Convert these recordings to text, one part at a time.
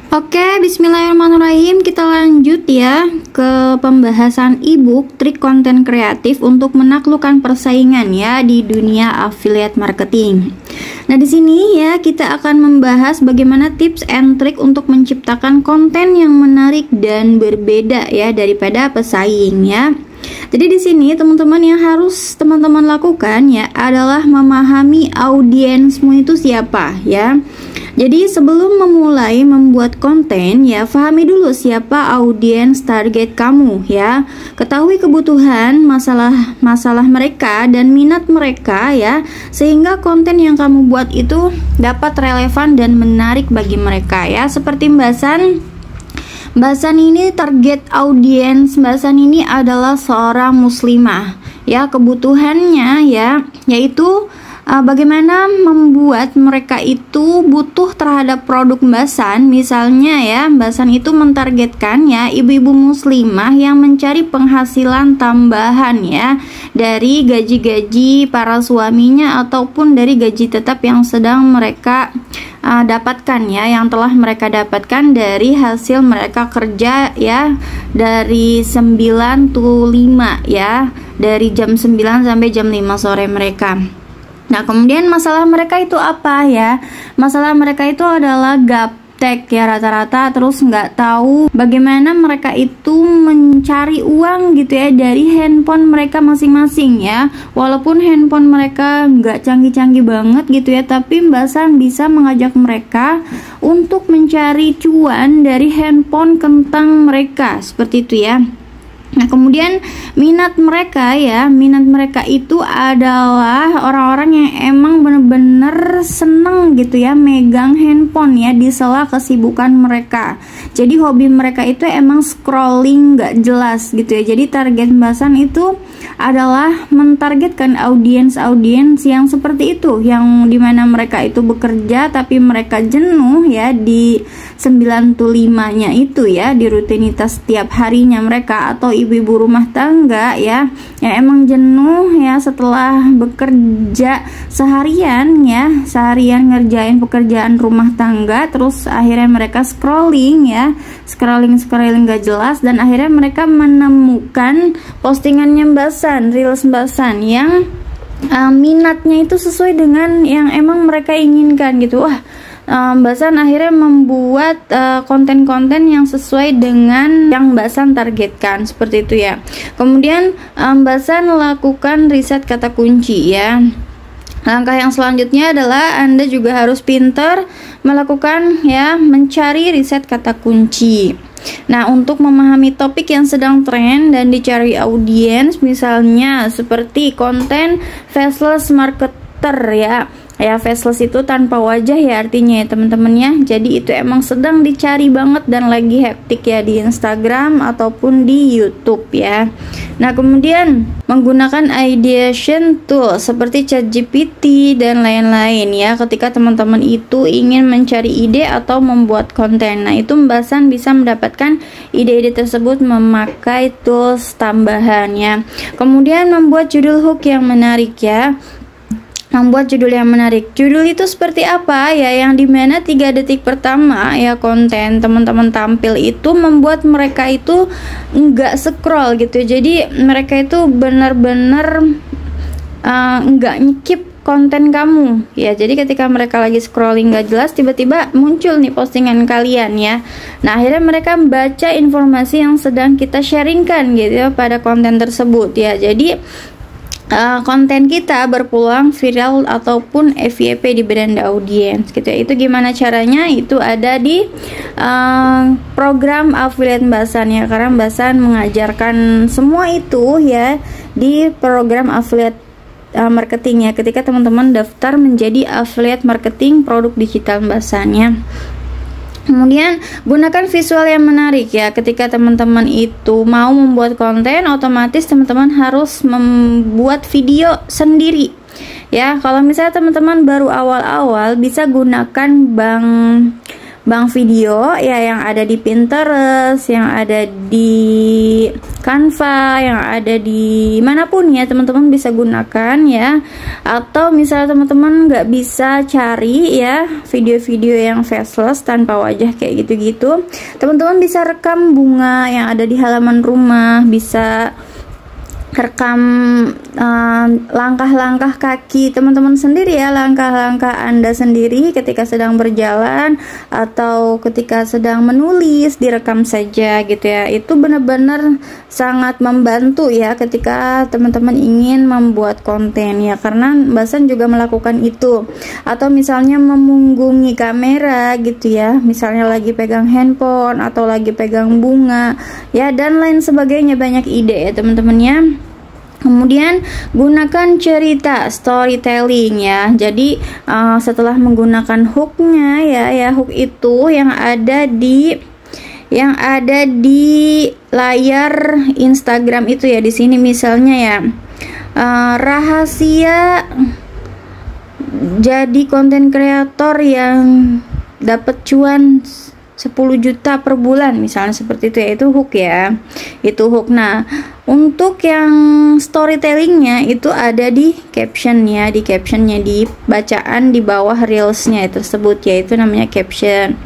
Oke, bismillahirrahmanirrahim. Kita lanjut ya ke pembahasan ebook trik konten kreatif untuk menaklukkan persaingan ya di dunia affiliate marketing. Nah, di sini ya kita akan membahas bagaimana tips and trik untuk menciptakan konten yang menarik dan berbeda ya daripada pesaing ya. Jadi di sini teman-teman yang harus teman-teman lakukan ya adalah memahami audiensmu itu siapa ya. Jadi sebelum memulai membuat konten ya, pahami dulu siapa audiens target kamu ya. Ketahui kebutuhan, masalah mereka dan minat mereka ya, sehingga konten yang kamu buat itu dapat relevan dan menarik bagi mereka ya. Seperti Mbak San ini target audiens Mbak San ini adalah seorang muslimah ya. Kebutuhannya ya yaitu bagaimana membuat mereka itu butuh terhadap produk Mbak San. Misalnya ya, Mbak San itu mentargetkan ya ibu-ibu muslimah yang mencari penghasilan tambahan ya dari gaji-gaji para suaminya ataupun dari gaji tetap yang sedang mereka dapatkan ya, yang telah mereka dapatkan dari hasil mereka kerja ya dari 9 to 5 ya, dari jam 9 sampai jam 5 sore mereka. Nah, kemudian masalah mereka itu apa ya? Masalah mereka itu adalah gaptek ya rata-rata, terus nggak tahu bagaimana mereka itu mencari uang gitu ya dari handphone mereka masing-masing ya. Walaupun handphone mereka nggak canggih-canggih banget gitu ya, tapi Mbak San bisa mengajak mereka untuk mencari cuan dari handphone kentang mereka, seperti itu ya. Nah, kemudian minat mereka itu adalah orang-orang yang emang bener-bener seneng gitu ya megang handphone ya di sela kesibukan mereka. Jadi hobi mereka itu emang scrolling gak jelas gitu ya. Jadi target Mbak San itu adalah mentargetkan audiens yang seperti itu, yang dimana mereka itu bekerja tapi mereka jenuh ya di 9 to 5 nya itu ya, di rutinitas setiap harinya mereka, atau ibu-ibu rumah tangga ya yang emang jenuh ya setelah bekerja seharian ngerjain pekerjaan rumah tangga, terus akhirnya mereka scrolling gak jelas, dan akhirnya mereka menemukan postingannya Mbak San, reels Mbak San yang minatnya itu sesuai dengan yang emang mereka inginkan gitu. Wah, Mbak San akhirnya membuat konten-konten yang sesuai dengan yang Mbak San targetkan, seperti itu ya. Kemudian Mbak San melakukan riset kata kunci ya. Langkah yang selanjutnya adalah Anda juga harus pintar melakukan ya mencari riset kata kunci. Nah, untuk memahami topik yang sedang tren dan dicari audiens, misalnya seperti konten faceless marketer ya. Ya, faceless itu tanpa wajah ya artinya ya teman-teman ya. Jadi itu emang sedang dicari banget dan lagi hektik ya di Instagram ataupun di YouTube ya. Nah, kemudian menggunakan ideation tool seperti ChatGPT dan lain-lain ya ketika teman-teman itu ingin mencari ide atau membuat konten. Nah, itu Mbak San bisa mendapatkan ide-ide tersebut memakai tools tambahan ya. Kemudian membuat judul hook yang menarik ya. Membuat judul yang menarik. Judul itu seperti apa ya, yang dimana 3 detik pertama ya konten teman-teman tampil itu membuat mereka itu nggak scroll gitu. Jadi mereka itu benar-benar nggak nyikip konten kamu ya. Jadi ketika mereka lagi scrolling gak jelas, tiba-tiba muncul nih postingan kalian ya. Nah, akhirnya mereka baca informasi yang sedang kita sharingkan gitu ya pada konten tersebut ya. Jadi konten kita berpeluang viral ataupun FYP di beranda audiens gitu ya. Itu gimana caranya? Itu ada di program affiliate Mbak San ya, karena Mbak San mengajarkan semua itu ya di program affiliate marketing ya, ketika teman-teman daftar menjadi affiliate marketing produk digital Mbak San ya. Kemudian gunakan visual yang menarik ya. Ketika teman-teman itu mau membuat konten, otomatis teman-teman harus membuat video sendiri ya. Kalau misalnya teman-teman baru awal-awal, bisa gunakan bank video ya yang ada di Pinterest, yang ada di Canva, yang ada di manapun ya teman-teman bisa gunakan ya. Atau misalnya teman-teman nggak bisa cari ya video-video yang faceless tanpa wajah kayak gitu-gitu, teman-teman bisa rekam bunga yang ada di halaman rumah, bisa rekam langkah-langkah kaki teman-teman sendiri ya, langkah-langkah Anda sendiri ketika sedang berjalan atau ketika sedang menulis, direkam saja gitu ya. Itu benar-benar sangat membantu ya ketika teman-teman ingin membuat konten ya, karena Mbak San juga melakukan itu. Atau misalnya memunggungi kamera gitu ya, misalnya lagi pegang handphone atau lagi pegang bunga ya, dan lain sebagainya. Banyak ide ya teman-teman ya. Kemudian gunakan cerita, storytelling ya. Jadi setelah menggunakan hooknya ya hook itu yang ada di layar Instagram itu ya, di sini misalnya ya, rahasia jadi konten kreator yang dapat cuan 10 juta per bulan misalnya, seperti itu ya, itu hook ya, itu hook. Nah untuk yang storytellingnya itu ada di caption ya, di captionnya, di bacaan di bawah reelsnya tersebut ya, itu namanya caption.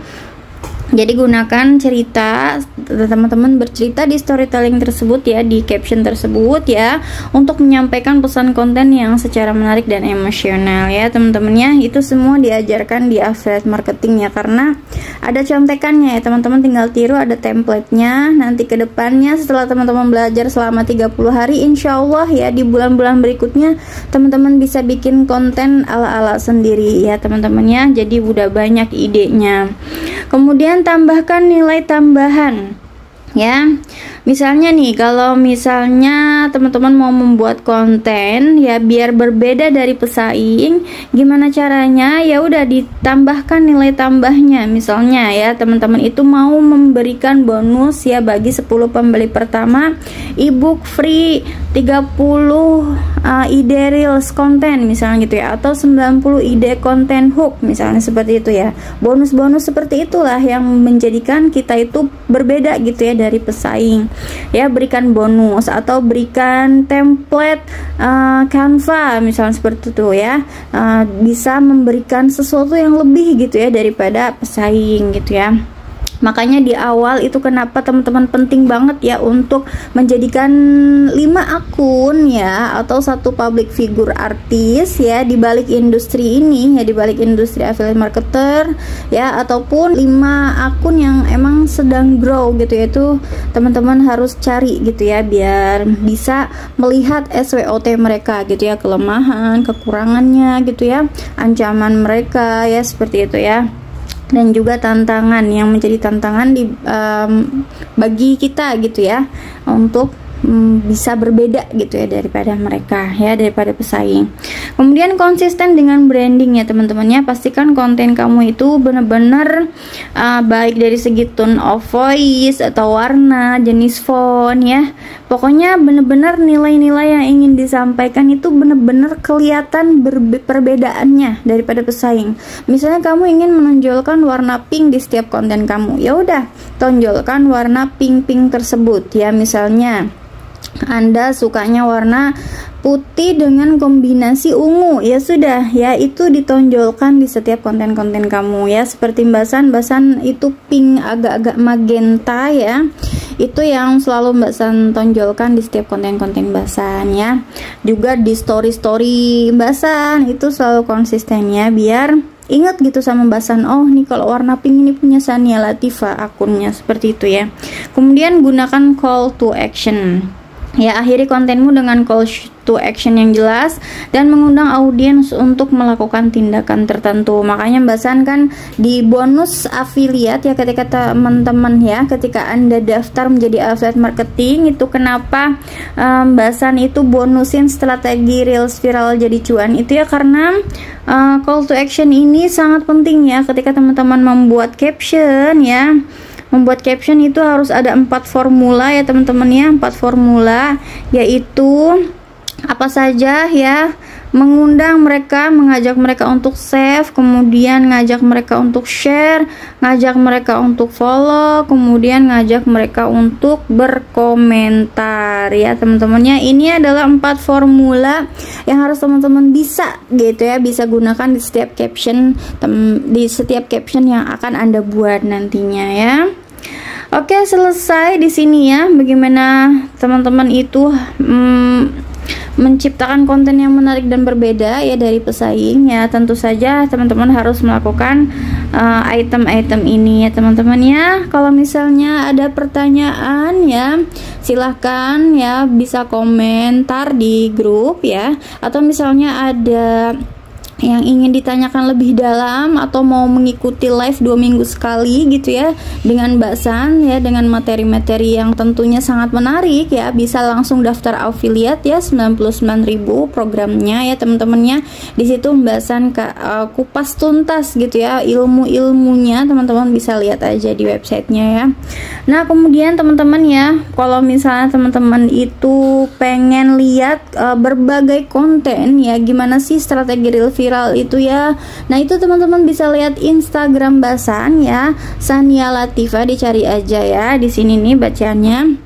Jadi gunakan cerita, teman-teman bercerita di storytelling tersebut ya, di caption tersebut ya, untuk menyampaikan pesan konten yang secara menarik dan emosional ya teman-teman ya. Itu semua diajarkan di affiliate marketing ya, karena ada contekannya ya teman-teman, tinggal tiru, ada template-nya. Nanti ke depannya setelah teman-teman belajar selama 30 hari, insya Allah ya di bulan-bulan berikutnya teman-teman bisa bikin konten ala-ala sendiri ya teman-teman ya. Jadi udah banyak idenya. Kemudian tambahkan nilai tambahan ya. Misalnya nih, kalau misalnya teman-teman mau membuat konten ya biar berbeda dari pesaing, gimana caranya? Ya udah ditambahkan nilai tambahnya. Misalnya ya teman-teman itu mau memberikan bonus ya bagi 10 pembeli pertama ebook free 30 ide reels konten misalnya gitu ya, atau 90 ide konten hook misalnya, seperti itu ya. Bonus-bonus seperti itulah yang menjadikan kita itu berbeda gitu ya dari pesaing ya. Berikan bonus atau berikan template Canva misalnya, seperti itu ya, bisa memberikan sesuatu yang lebih gitu ya daripada pesaing gitu ya. Makanya di awal itu kenapa teman-teman penting banget ya untuk menjadikan 5 akun ya, atau 1 public figure artis ya di balik industri ini ya, di balik industri affiliate marketer ya, ataupun 5 akun yang emang sedang grow gitu ya. Itu teman-teman harus cari gitu ya, biar bisa melihat SWOT mereka gitu ya, kelemahan, kekurangannya gitu ya, ancaman mereka ya, seperti itu ya. Dan juga tantangan yang menjadi tantangan bagi kita gitu ya, untuk bisa berbeda gitu ya daripada mereka ya, daripada pesaing. Kemudian konsisten dengan branding ya teman-teman ya. Pastikan konten kamu itu benar-benar baik dari segi tone of voice atau warna, jenis font ya. Pokoknya benar-benar nilai-nilai yang ingin disampaikan itu benar-benar kelihatan perbedaannya daripada pesaing. Misalnya kamu ingin menonjolkan warna pink di setiap konten kamu, ya udah tonjolkan warna pink tersebut ya. Misalnya Anda sukanya warna putih dengan kombinasi ungu, ya sudah ya, itu ditonjolkan di setiap konten-konten kamu ya. Seperti Mbak San itu pink agak-agak magenta ya, itu yang selalu Mbak San tonjolkan di setiap konten-konten Mbak San ya. Juga di story-story Mbak San itu selalu konsisten ya, biar ingat gitu sama Mbak San, oh nih kalau warna pink ini punya Sania Latifa akunnya, seperti itu ya. Kemudian gunakan call to action ya, akhiri kontenmu dengan call to action yang jelas dan mengundang audiens untuk melakukan tindakan tertentu. Makanya Mbak San kan di bonus affiliate ya, ketika teman-teman ya, ketika Anda daftar menjadi affiliate marketing itu, kenapa Mbak San itu bonusin strategi reels viral jadi cuan itu ya, karena call to action ini sangat penting ya ketika teman-teman membuat caption ya. Membuat caption itu harus ada 4 formula ya teman-teman ya, 4 formula, yaitu apa saja ya, mengundang mereka, mengajak mereka untuk save, kemudian ngajak mereka untuk share, ngajak mereka untuk follow, kemudian ngajak mereka untuk berkomentar ya teman-temannya. Ini adalah 4 formula yang harus teman-teman bisa gitu ya, bisa gunakan di setiap caption yang akan Anda buat nantinya ya. Oke, selesai di sini ya. Bagaimana teman-teman itu menciptakan konten yang menarik dan berbeda ya dari pesaing ya. Tentu saja teman-teman harus melakukan item-item ini ya teman-teman ya. Kalau misalnya ada pertanyaan ya, silahkan ya bisa komentar di grup ya, atau misalnya ada yang ingin ditanyakan lebih dalam atau mau mengikuti live 2 minggu sekali gitu ya dengan Mbak San ya, dengan materi-materi yang tentunya sangat menarik ya, bisa langsung daftar affiliate ya, 99.000 programnya ya teman-temannya. Di situ Mbak San kupas tuntas gitu ya ilmu-ilmunya, teman-teman bisa lihat aja di websitenya ya. Nah kemudian teman-teman ya, kalau misalnya teman-teman itu pengen lihat berbagai konten ya, gimana sih strategi real viral itu ya. Nah itu teman-teman bisa lihat Instagram Mbak San ya, Sania Latifa, dicari aja ya di sini nih bacaannya.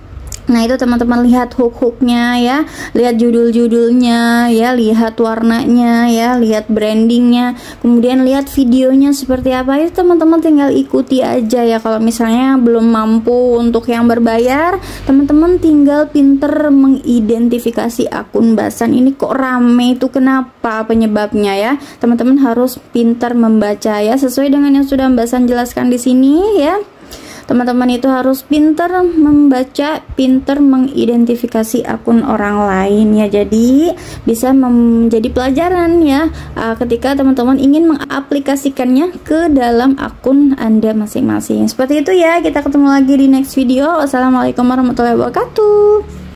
Nah itu teman-teman lihat hook-hooknya ya, lihat judul-judulnya ya, lihat warnanya ya, lihat brandingnya, kemudian lihat videonya seperti apa. Itu teman-teman tinggal ikuti aja ya. Kalau misalnya belum mampu untuk yang berbayar, teman-teman tinggal pinter mengidentifikasi akun Mbak San ini kok rame, itu kenapa penyebabnya ya. Teman-teman harus pinter membaca ya, sesuai dengan yang sudah Mbak San jelaskan di sini ya. Teman-teman itu harus pinter membaca, pinter mengidentifikasi akun orang lain ya. Jadi bisa menjadi pelajaran ya ketika teman-teman ingin mengaplikasikannya ke dalam akun Anda masing-masing. Seperti itu ya, kita ketemu lagi di next video. Wassalamualaikum warahmatullahi wabarakatuh.